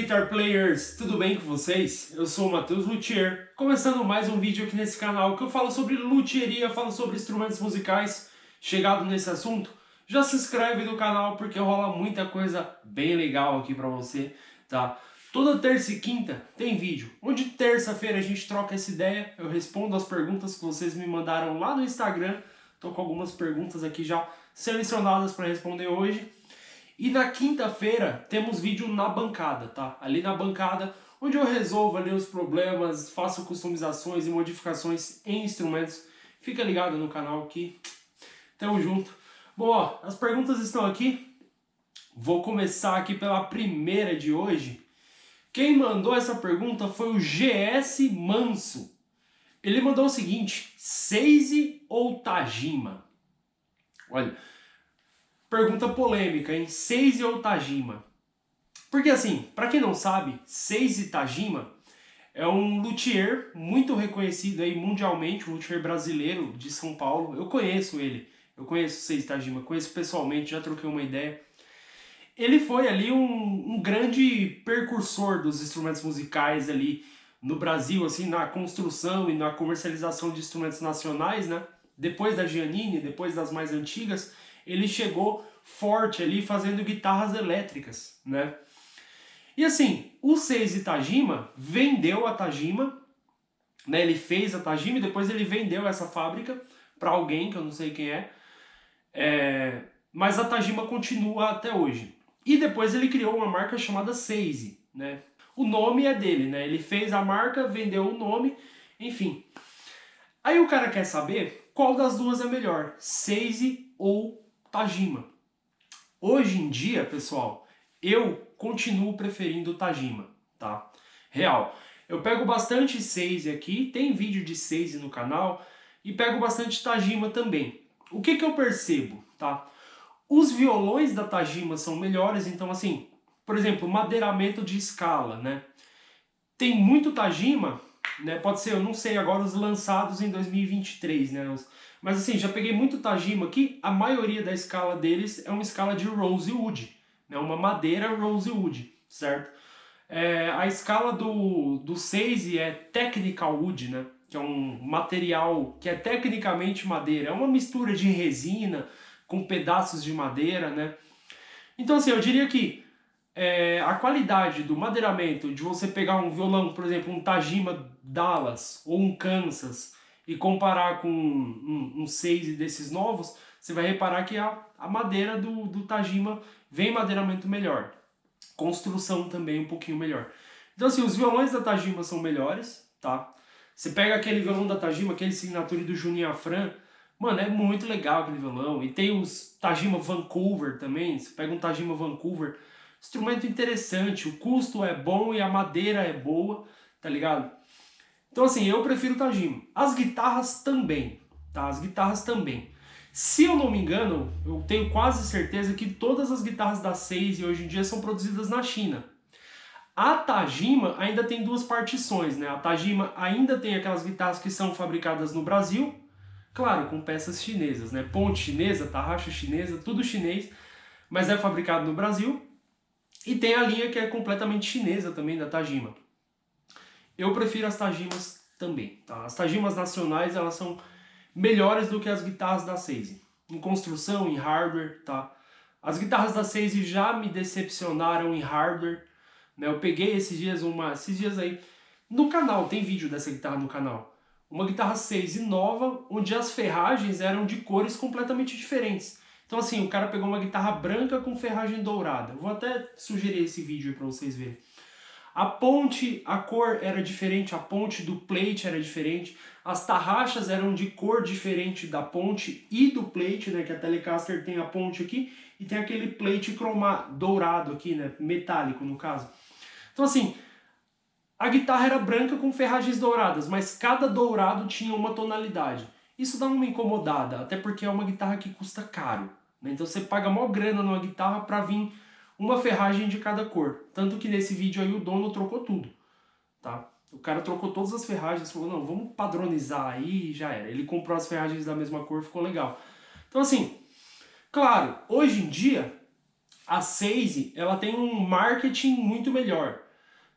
Guitar Players, tudo bem com vocês? Eu sou o Matheus Luthier, começando mais um vídeo aqui nesse canal que eu falo sobre luthieria, falo sobre instrumentos musicais. Chegado nesse assunto, já se inscreve no canal porque rola muita coisa bem legal aqui pra você, tá? Toda terça e quinta tem vídeo, onde terça-feira a gente troca essa ideia, eu respondo as perguntas que vocês me mandaram lá no Instagram. Tô com algumas perguntas aqui já selecionadas para responder hoje. E na quinta-feira temos vídeo na bancada, tá? Ali na bancada, onde eu resolvo ali os problemas, faço customizações e modificações em instrumentos. Fica ligado no canal aqui. Tamo junto. Bom, ó, as perguntas estão aqui. Vou começar aqui pela primeira de hoje. Quem mandou essa pergunta foi o GS Manso. Ele mandou o seguinte: Seise ou Tajima? Olha, pergunta polêmica, hein? Seise ou Tajima? Porque assim, para quem não sabe, Seise Tajima é um luthier muito reconhecido aí mundialmente, um luthier brasileiro de São Paulo. Eu conheço ele, eu conheço o Seise Tajima, conheço pessoalmente, já troquei uma ideia. Ele foi ali um grande precursor dos instrumentos musicais ali no Brasil, assim, na construção e na comercialização de instrumentos nacionais, né? Depois da Giannini, depois das mais antigas, ele chegou forte ali fazendo guitarras elétricas, né? E assim, o Seise Tajima vendeu a Tajima, né? Ele fez a Tajima e depois ele vendeu essa fábrica para alguém, que eu não sei quem é, mas a Tajima continua até hoje. E depois ele criou uma marca chamada Seise, né? O nome é dele, né? Ele fez a marca, vendeu o nome, enfim. Aí o cara quer saber qual das duas é melhor, Seise ou Tajima. Hoje em dia, pessoal, eu continuo preferindo o Tajima, tá? Real. Eu pego bastante Seise aqui, tem vídeo de Seise no canal, e pego bastante Tajima também. O que eu percebo, tá? Os violões da Tajima são melhores, então assim, por exemplo, madeiramento de escala, né? Tem muito Tajima, né? Pode ser, eu não sei agora os lançados em 2023, né? Mas assim, já peguei muito Tajima aqui, a maioria da escala deles é uma escala de rosewood, né? Uma madeira rosewood, certo? A escala do Seise é technical wood, né? Que é um material que é tecnicamente madeira, é uma mistura de resina com pedaços de madeira, né? Então assim, eu diria que a qualidade do madeiramento, de você pegar um violão, por exemplo, um Tajima Dallas ou um Kansas e comparar com um Seise desses novos, você vai reparar que a madeira do Tajima vem madeiramento melhor. Construção também um pouquinho melhor. Então assim, os violões da Tajima são melhores, tá? Você pega aquele violão da Tajima, aquele Signature do Juninho Afran, mano, é muito legal aquele violão. E tem os Tajima Vancouver também, você pega um Tajima Vancouver, instrumento interessante, o custo é bom e a madeira é boa, tá ligado? Então assim, eu prefiro o Tajima. As guitarras também, tá? As guitarras também. Se eu não me engano, eu tenho quase certeza que todas as guitarras da Seise hoje em dia são produzidas na China. A Tajima ainda tem duas partições, né? A Tajima ainda tem aquelas guitarras que são fabricadas no Brasil, claro, com peças chinesas, né? Ponte chinesa, tarraxa chinesa, tudo chinês, mas é fabricado no Brasil. E tem a linha que é completamente chinesa também, da Tajima. Eu prefiro as Tajimas também, tá? As Tajimas nacionais, elas são melhores do que as guitarras da Seise. Em construção, em hardware, tá? As guitarras da Seise já me decepcionaram em hardware, né? Eu peguei esses dias aí, no canal, tem vídeo dessa guitarra no canal. Uma guitarra Seise nova, onde as ferragens eram de cores completamente diferentes. Então assim, o cara pegou uma guitarra branca com ferragem dourada. Eu vou até sugerir esse vídeo aí pra vocês verem. A ponte, a cor era diferente, a ponte do plate era diferente. As tarraxas eram de cor diferente da ponte e do plate, né? Que a Telecaster tem a ponte aqui e tem aquele plate dourado aqui, né? Metálico no caso. Então assim, a guitarra era branca com ferragens douradas, mas cada dourado tinha uma tonalidade. Isso dá uma incomodada, até porque é uma guitarra que custa caro, né? Então você paga mó grana numa guitarra pra vir uma ferragem de cada cor. Tanto que nesse vídeo aí o dono trocou tudo, tá? O cara trocou todas as ferragens, falou, não, vamos padronizar aí e já era. Ele comprou as ferragens da mesma cor, ficou legal. Então assim, claro, hoje em dia a Seise, ela tem um marketing muito melhor.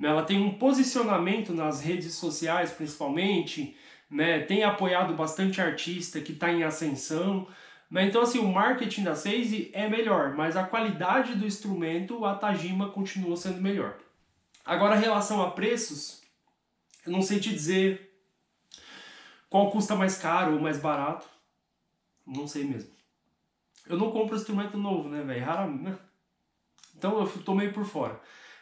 né? Ela tem um posicionamento nas redes sociais, principalmente, né? Tem apoiado bastante artista que está em ascensão, né? Então, assim, o marketing da Seize é melhor, mas a qualidade do instrumento, a Tajima continua sendo melhor. Agora, em relação a preços, eu não sei te dizer qual custa mais caro ou mais barato. Não sei mesmo. Eu não compro instrumento novo, né, velho? Raramente, né? Então eu tô meio por fora.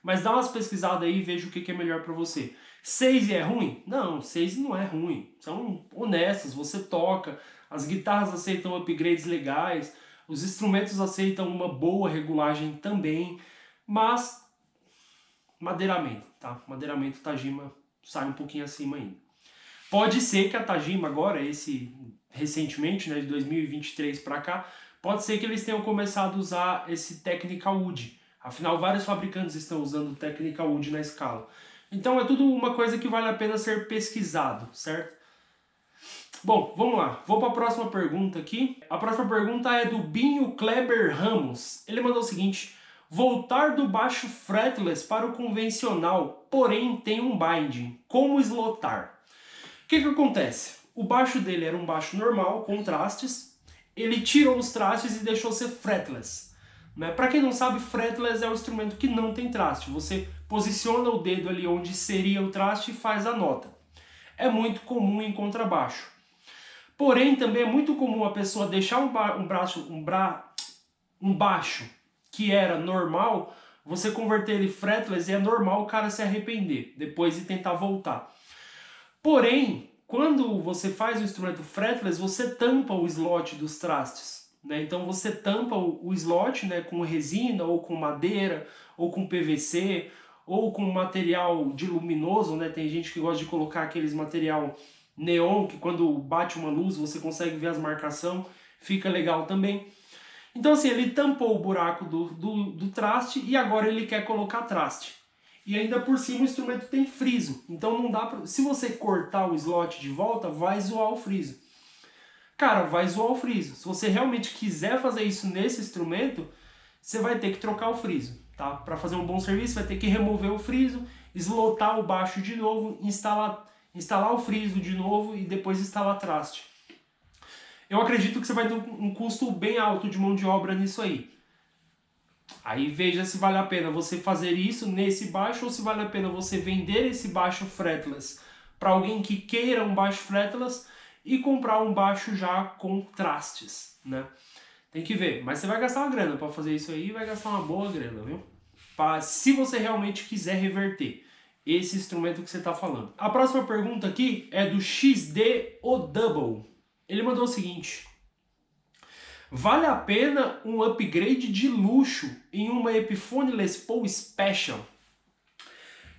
Mas dá umas pesquisadas aí e veja o que é melhor pra você. Seize é ruim? Não, Seize não é ruim. São honestos, você toca, as guitarras aceitam upgrades legais, os instrumentos aceitam uma boa regulagem também, mas madeiramento, tá? Madeiramento Tajima sai um pouquinho acima ainda. Pode ser que a Tajima agora, recentemente, né, de 2023 para cá, pode ser que eles tenham começado a usar esse Technical Wood. Afinal, vários fabricantes estão usando o Technical Wood na escala. Então é tudo uma coisa que vale a pena ser pesquisado, certo? Bom, vamos lá. Vou para a próxima pergunta aqui. A próxima pergunta é do Binho Kleber Ramos. Ele mandou o seguinte: voltar do baixo fretless para o convencional, porém tem um binding. Como slotar? O que acontece? O baixo dele era um baixo normal, com trastes. Ele tirou os trastes e deixou ser fretless. Né? Para quem não sabe, fretless é um instrumento que não tem traste. Você posiciona o dedo ali onde seria o traste e faz a nota. É muito comum em contrabaixo. Porém, também é muito comum a pessoa deixar um baixo que era normal, você converter ele fretless e é normal o cara se arrepender depois de tentar voltar. Porém, quando você faz o instrumento fretless, você tampa o slot dos trastes. Né? Então você tampa o slot, né, com resina, ou com madeira, ou com PVC, ou com material de luminoso. Né? Tem gente que gosta de colocar aqueles material neon, que quando bate uma luz você consegue ver as marcações, fica legal também. Então assim, ele tampou o buraco do traste e agora ele quer colocar traste. E ainda por cima o instrumento tem friso, então não dá pra... Se você cortar o slot de volta, vai zoar o friso. Cara, vai zoar o friso. Se você realmente quiser fazer isso nesse instrumento, você vai ter que trocar o friso, tá? Para fazer um bom serviço, vai ter que remover o friso, slotar o baixo de novo, instalar o friso de novo e depois instalar traste. Eu acredito que você vai ter um custo bem alto de mão de obra nisso aí. Aí veja se vale a pena você fazer isso nesse baixo ou se vale a pena você vender esse baixo fretless para alguém que queira um baixo fretless e comprar um baixo já com trastes, né? Tem que ver, mas você vai gastar uma grana para fazer isso aí, vai gastar uma boa grana, viu? Se você realmente quiser reverter esse instrumento que você está falando. A próxima pergunta aqui é do XD O Double. Ele mandou o seguinte: vale a pena um upgrade de luxo em uma Epiphone Les Paul Special?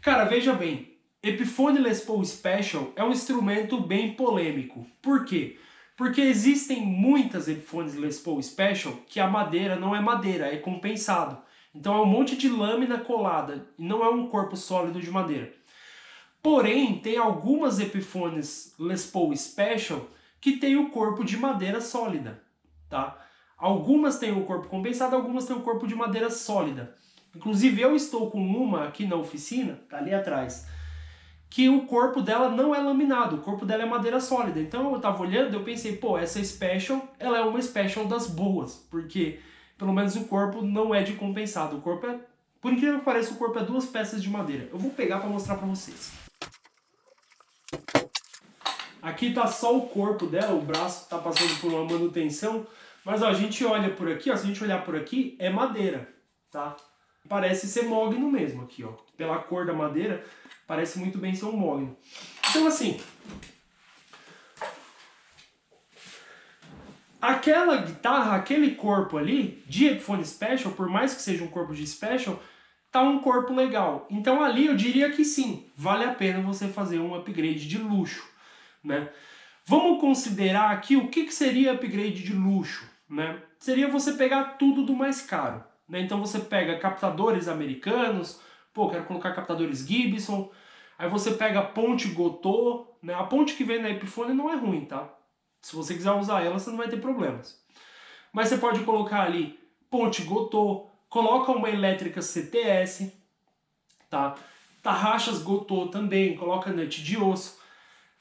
Cara, veja bem, Epiphone Les Paul Special é um instrumento bem polêmico. Por quê? Porque existem muitas Epiphones Les Paul Special que a madeira não é madeira, é compensado. Então é um monte de lâmina colada e não é um corpo sólido de madeira. Porém, tem algumas Epiphones Les Paul Special que tem o corpo de madeira sólida, tá? Algumas têm o corpo compensado, algumas têm o corpo de madeira sólida. Inclusive eu estou com uma aqui na oficina, tá ali atrás, que o corpo dela não é laminado, o corpo dela é madeira sólida. Então eu tava olhando e eu pensei, pô, essa Special, ela é uma Special das boas, porque pelo menos o corpo não é de compensado. O corpo é, por incrível que pareça, o corpo é 2 peças de madeira. Eu vou pegar para mostrar para vocês. Aqui tá só o corpo dela, o braço tá passando por uma manutenção, mas ó, a gente olha por aqui, ó, se a gente olhar por aqui, é madeira, tá? Parece ser mogno mesmo aqui, ó. Pela cor da madeira, parece muito bem ser um mogno. Então assim, aquela guitarra, aquele corpo ali, de Epiphone Special, por mais que seja um corpo de Special, tá um corpo legal. Então ali eu diria que sim, vale a pena você fazer um upgrade de luxo, né? Vamos considerar aqui o que seria upgrade de luxo, né? Seria você pegar tudo do mais caro, né? Então você pega captadores americanos, pô, quero colocar captadores Gibson, aí você pega a ponte Gotô, né? A ponte que vem na Epiphone não é ruim, tá? Se você quiser usar ela, você não vai ter problemas. Mas você pode colocar ali ponte Gotô, coloca uma elétrica CTS, tá? Tarraxas Gotô também, coloca nut de osso.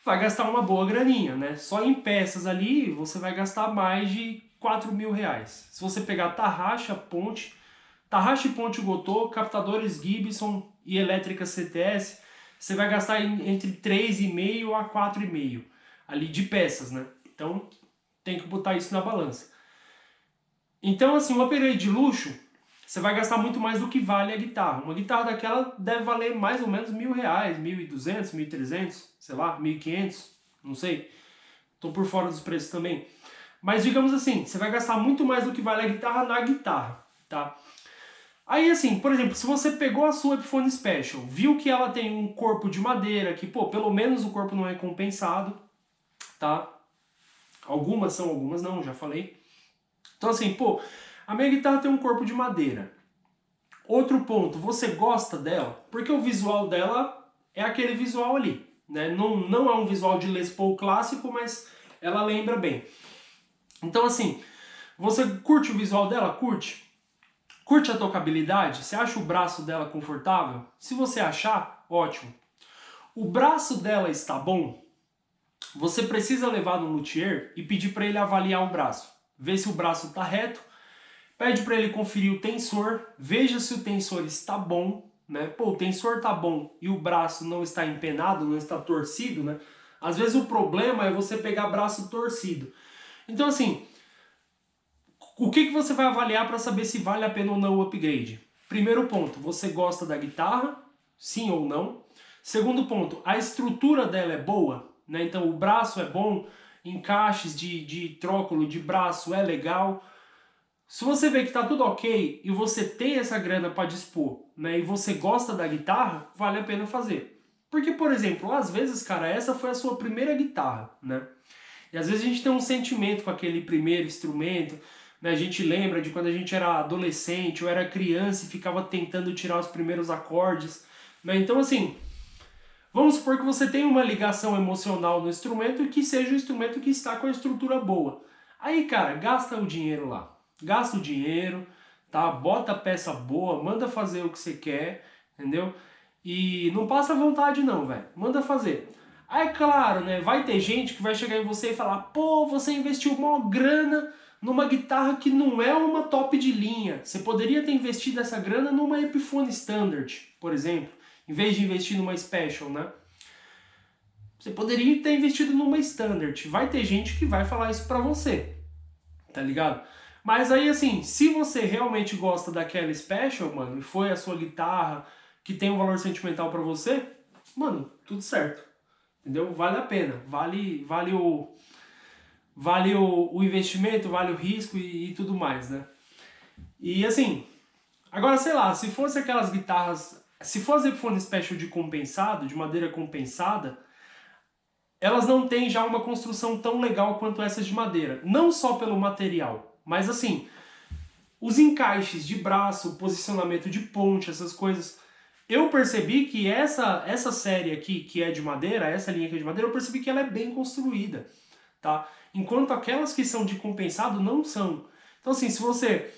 Vai gastar uma boa graninha, né? Só em peças ali você vai gastar mais de 4 mil reais. Se você pegar tarraxa e ponte Gotô, captadores Gibson e elétrica CTS, você vai gastar entre 3,5 a 4,5 ali de peças, né? Então tem que botar isso na balança. Então assim, um upgrade de luxo, você vai gastar muito mais do que vale a guitarra. Uma guitarra daquela deve valer mais ou menos R$1.000, 1.200, 1.300, sei lá, 1.500, não sei. Tô por fora dos preços também. Mas digamos assim, você vai gastar muito mais do que vale a guitarra na guitarra, tá? Aí assim, por exemplo, se você pegou a sua Epiphone Special, viu que ela tem um corpo de madeira, que pô, pelo menos o corpo não é compensado, tá? Algumas são, algumas não, já falei. Então assim, pô, a minha guitarra tem um corpo de madeira. Outro ponto, você gosta dela? Porque o visual dela é aquele visual ali, né? Não é um visual de Les Paul clássico, mas ela lembra bem. Então assim, você curte o visual dela? Curte. Curte a tocabilidade? Você acha o braço dela confortável? Se você achar, ótimo. O braço dela está bom? Você precisa levar no luthier e pedir para ele avaliar o braço. Ver se o braço está reto. Pede para ele conferir o tensor. Veja se o tensor está bom, né? Pô, o tensor está bom e o braço não está empenado, não está torcido, né? Às vezes o problema é você pegar braço torcido. Então assim, o que você vai avaliar para saber se vale a pena ou não o upgrade? Primeiro ponto, você gosta da guitarra? Sim ou não? Segundo ponto, a estrutura dela é boa? Né? Então o braço é bom, encaixes de tróculo de braço é legal. Se você vê que está tudo ok e você tem essa grana para dispor, né, e você gosta da guitarra, vale a pena fazer. Porque, por exemplo, às vezes, cara, essa foi a sua primeira guitarra, né? E às vezes a gente tem um sentimento com aquele primeiro instrumento, né? A gente lembra de quando a gente era adolescente ou era criança e ficava tentando tirar os primeiros acordes, né? Então, assim, vamos supor que você tem uma ligação emocional no instrumento e que seja um instrumento que está com a estrutura boa. Aí, cara, gasta o dinheiro lá. Gasta o dinheiro, tá? Bota a peça boa, manda fazer o que você quer, entendeu? E não passa vontade não, velho. Manda fazer. Aí, claro, né? Vai ter gente que vai chegar em você e falar: pô, você investiu uma grana numa guitarra que não é uma top de linha. Você poderia ter investido essa grana numa Epiphone Standard, por exemplo, em vez de investir numa Special, né? Você poderia ter investido numa Standard. Vai ter gente que vai falar isso pra você, tá ligado? Mas aí, assim, se você realmente gosta daquela Special, mano, e foi a sua guitarra que tem um valor sentimental pra você, mano, tudo certo. Entendeu? Vale a pena. Vale o investimento, vale o risco e tudo mais, né? E assim, agora sei lá, se fosse aquelas guitarras, se fosse Epiphone Special de compensado, de madeira compensada, elas não têm já uma construção tão legal quanto essas de madeira. Não só pelo material, mas assim, os encaixes de braço, o posicionamento de ponte, essas coisas. Eu percebi que essa série aqui, que é de madeira, essa linha aqui de madeira, eu percebi que ela é bem construída, tá? Enquanto aquelas que são de compensado não são. Então assim, se você,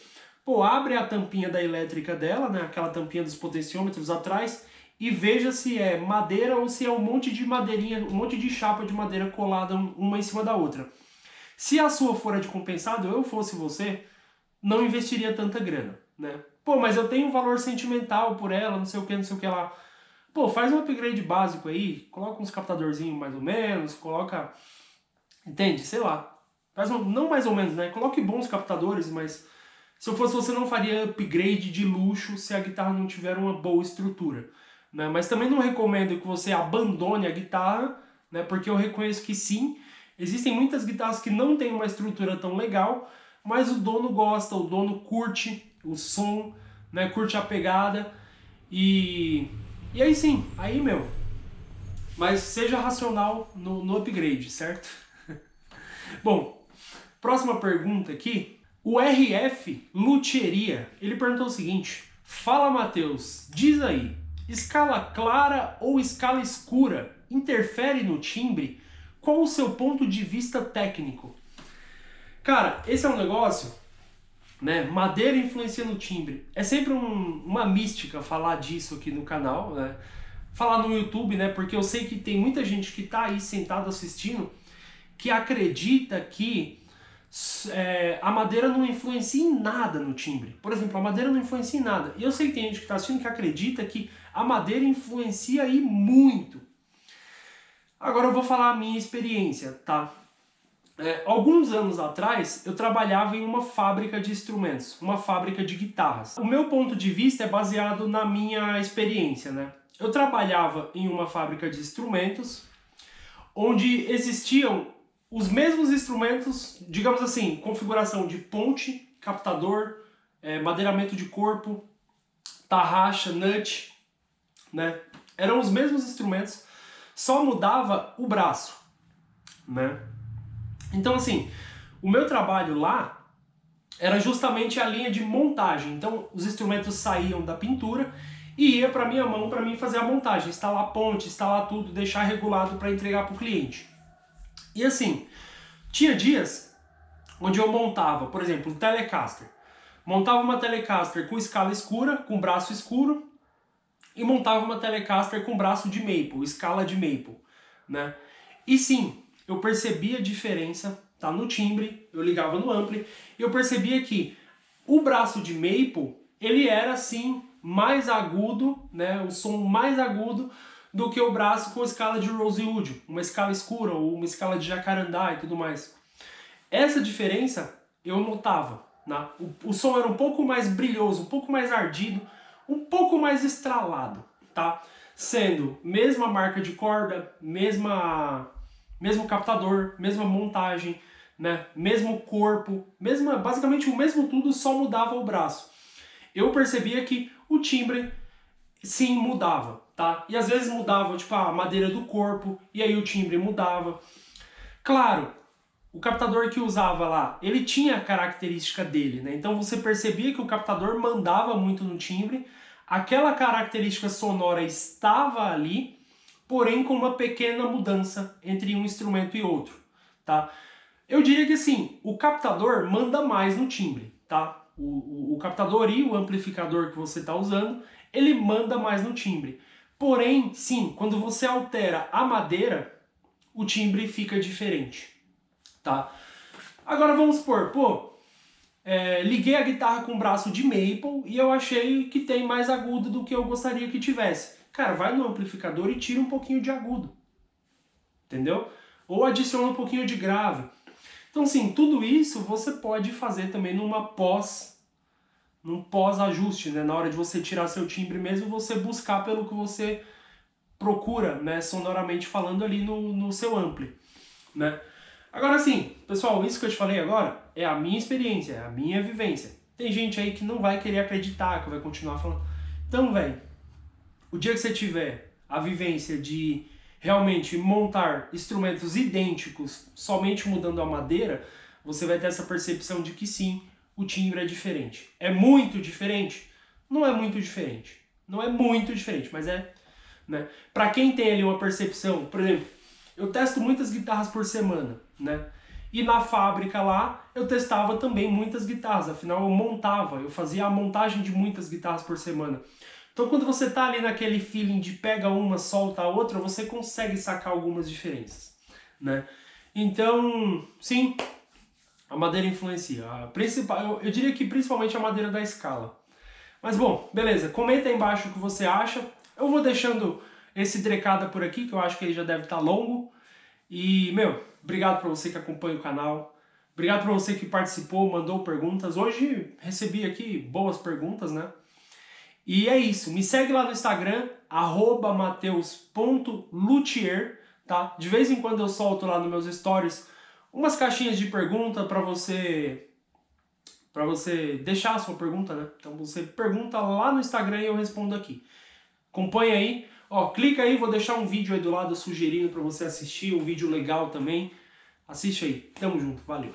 pô, abre a tampinha da elétrica dela, né, aquela tampinha dos potenciômetros atrás, e veja se é madeira ou se é um monte de madeirinha, um monte de chapa de madeira colada uma em cima da outra. Se a sua for a de compensado, eu fosse você, não investiria tanta grana, né? Pô, mas eu tenho um valor sentimental por ela, não sei o que lá. Pô, faz um upgrade básico aí, coloca uns captadorzinhos mais ou menos, coloca... Entende? Sei lá. Faz um, não mais ou menos, né? Coloque bons captadores, mas... Se eu fosse você, não faria upgrade de luxo se a guitarra não tiver uma boa estrutura, né? Mas também não recomendo que você abandone a guitarra, né? Porque eu reconheço que sim, existem muitas guitarras que não têm uma estrutura tão legal, mas o dono gosta, o dono curte o som, né? Curte a pegada e aí sim, aí meu. Mas seja racional no upgrade, certo? Bom, próxima pergunta aqui. O RF Luthieria, ele perguntou o seguinte: fala, Matheus, diz aí, escala clara ou escala escura interfere no timbre? Qual o seu ponto de vista técnico? Cara, esse é um negócio, né? Madeira influencia no timbre. É sempre uma mística falar disso aqui no canal, né? falar no YouTube, né? Porque eu sei que tem muita gente que tá aí sentado assistindo que acredita que a madeira não influencia em nada no timbre. Por exemplo, a madeira não influencia em nada. E eu sei que tem gente que está assistindo que acredita que a madeira influencia aí muito. Agora eu vou falar a minha experiência, tá? Alguns anos atrás eu trabalhava em uma fábrica de instrumentos, uma fábrica de guitarras. O meu ponto de vista é baseado na minha experiência, né? Eu trabalhava em uma fábrica de instrumentos onde existiam os mesmos instrumentos, digamos assim, configuração de ponte, captador, madeiramento de corpo, tarraxa, nut, né? Eram os mesmos instrumentos, só mudava o braço, né? Então assim, o meu trabalho lá era justamente a linha de montagem. Então os instrumentos saíam da pintura e ia para minha mão para mim fazer a montagem, instalar ponte, instalar tudo, deixar regulado para entregar para o cliente. E assim, tinha dias onde eu montava, por exemplo, um Telecaster. Montava uma Telecaster com escala escura, com braço escuro, e montava uma Telecaster com braço de maple, escala de maple, né? E sim, eu percebia a diferença, tá, no timbre, eu ligava no ampli, e eu percebia que o braço de maple, ele era sim mais agudo, né, o som mais agudo do que o braço com escala de rosewood, uma escala escura ou uma escala de jacarandá e tudo mais. Essa diferença eu notava, né? O som era um pouco mais brilhoso, um pouco mais ardido, um pouco mais estralado, tá? Sendo mesma marca de corda, mesmo captador, mesma montagem, né? Mesmo corpo, basicamente o mesmo tudo, só mudava o braço. Eu percebia que o timbre sim mudava, tá? E às vezes mudava tipo a madeira do corpo e aí o timbre mudava. Claro, o captador que usava lá, ele tinha a característica dele, né? Então você percebia que o captador mandava muito no timbre, aquela característica sonora estava ali, porém com uma pequena mudança entre um instrumento e outro, tá? Eu diria que sim, o captador manda mais no timbre, tá? O captador e o amplificador que você está usando, ele manda mais no timbre. Porém, sim, quando você altera a madeira, o timbre fica diferente, tá? Agora vamos supor, liguei a guitarra com braço de maple e eu achei que tem mais agudo do que eu gostaria que tivesse. Cara, vai no amplificador e tira um pouquinho de agudo, entendeu? Ou adiciona um pouquinho de grave. Então, sim, tudo isso você pode fazer também num pós-ajuste, né? Na hora de você tirar seu timbre mesmo, você buscar pelo que você procura, né? Sonoramente falando ali no seu ampli, né? Agora sim, pessoal, isso que eu te falei agora é a minha experiência, é a minha vivência. Tem gente aí que não vai querer acreditar, que vai continuar falando. Então, velho, o dia que você tiver a vivência de realmente montar instrumentos idênticos, somente mudando a madeira, você vai ter essa percepção de que sim, o timbre é diferente. É muito diferente? Não é muito diferente. Não é muito diferente, mas é, né? Para quem tem ali uma percepção, por exemplo, eu testo muitas guitarras por semana, né? E na fábrica lá, eu testava também muitas guitarras, afinal eu fazia a montagem de muitas guitarras por semana. Então quando você tá ali naquele feeling de pega uma, solta a outra, você consegue sacar algumas diferenças, né? Então, sim, a madeira influencia. Eu diria que principalmente a madeira da escala. Mas bom, beleza, comenta aí embaixo o que você acha. Eu vou deixando esse drecada por aqui, que eu acho que ele já deve estar longo. E, obrigado para você que acompanha o canal. Obrigado para você que participou, mandou perguntas. Hoje recebi aqui boas perguntas, né? E é isso. Me segue lá no Instagram, @mateus.luthier, tá? De vez em quando eu solto lá nos meus stories umas caixinhas de pergunta para você deixar a sua pergunta, né? Então você pergunta lá no Instagram e eu respondo aqui. Acompanha aí. Ó, clica aí, vou deixar um vídeo aí do lado sugerindo para você assistir, um vídeo legal também. Assiste aí. Tamo junto, valeu.